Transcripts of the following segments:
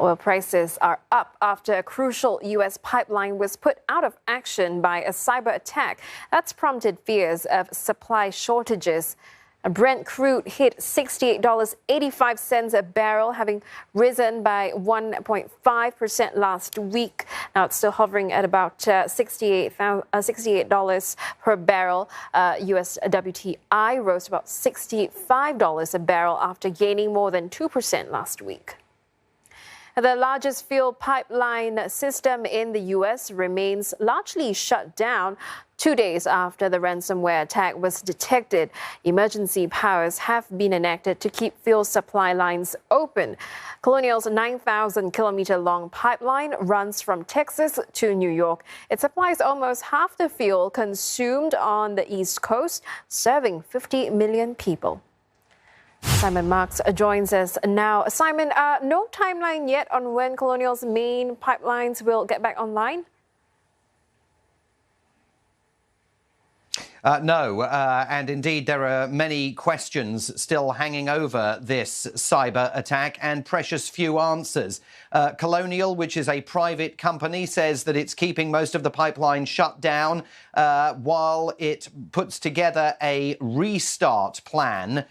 Oil prices are up after a crucial U.S. pipeline was put out of action by a cyber attack that's prompted fears of supply shortages. Brent crude hit $68.85 a barrel, having risen by 1.5% last week. Now it's still hovering at about $68 per barrel. US WTI rose about $65 a barrel after gaining more than 2% last week. The largest fuel pipeline system in the U.S. remains largely shut down 2 days after the ransomware attack was detected. Emergency powers have been enacted to keep fuel supply lines open. Colonial's 9,000-kilometer-long pipeline runs from Texas to New York. It supplies almost half the fuel consumed on the East Coast, serving 50 million people. Simon Marks joins us now. Simon, no timeline yet on when Colonial's main pipelines will get back online? No, and indeed there are many questions still hanging over this cyber attack and precious few answers. Colonial, which is a private company, says that it's keeping most of the pipeline shut down while it puts together a restart plan,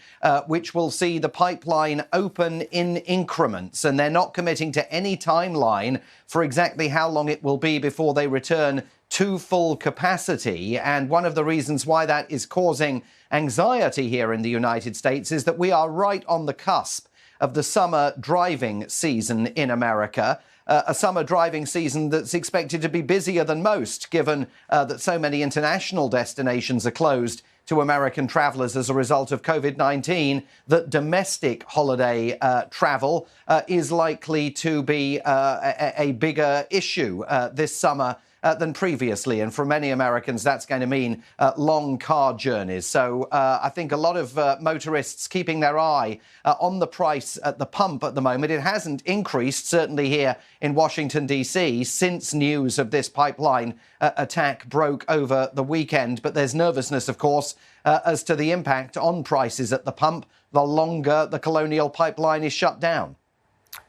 which will see the pipeline open in increments. And they're not committing to any timeline for exactly how long it will be before they return to full capacity. And one of the reasons why that is causing anxiety here in the United States is that we are right on the cusp of the summer driving season in America, a summer driving season that's expected to be busier than most, given that so many international destinations are closed to American travelers as a result of COVID-19, that domestic holiday travel is likely to be a bigger issue this summer than previously. And for many Americans, that's going to mean long car journeys. So I think a lot of motorists keeping their eye on the price at the pump at the moment. It hasn't increased, certainly here in Washington, D.C., since news of this pipeline attack broke over the weekend. But there's nervousness, of course, as to the impact on prices at the pump the longer the Colonial Pipeline is shut down.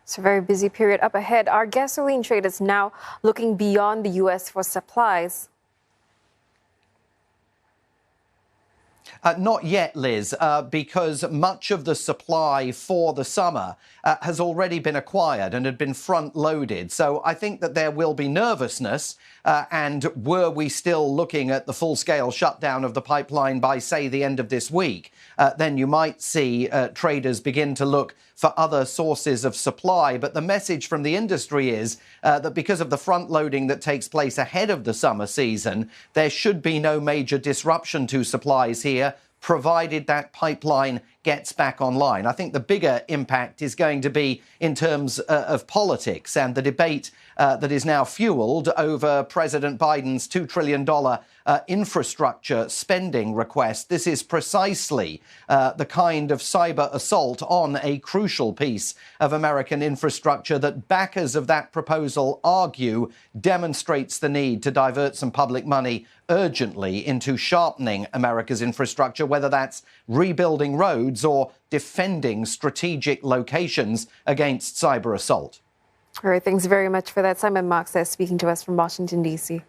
It's a very busy period up ahead. Are gasoline traders now looking beyond the U.S. for supplies? Not yet, Liz, because much of the supply for the summer has already been acquired and had been front-loaded. So I think that there will be nervousness. And were we still looking at the full-scale shutdown of the pipeline by, say, the end of this week, then you might see traders begin to look for other sources of supply. But the message from the industry is that because of the front-loading that takes place ahead of the summer season, there should be no major disruption to supplies here, provided that pipeline gets back online. I think the bigger impact is going to be in terms of politics and the debate that is now fueled over President Biden's $2 trillion infrastructure spending request. This is precisely the kind of cyber assault on a crucial piece of American infrastructure that backers of that proposal argue demonstrates the need to divert some public money urgently into sharpening America's infrastructure, whether that's rebuilding roads or defending strategic locations against cyber assault. All right, thanks very much for that. Simon Marks speaking to us from Washington, D.C.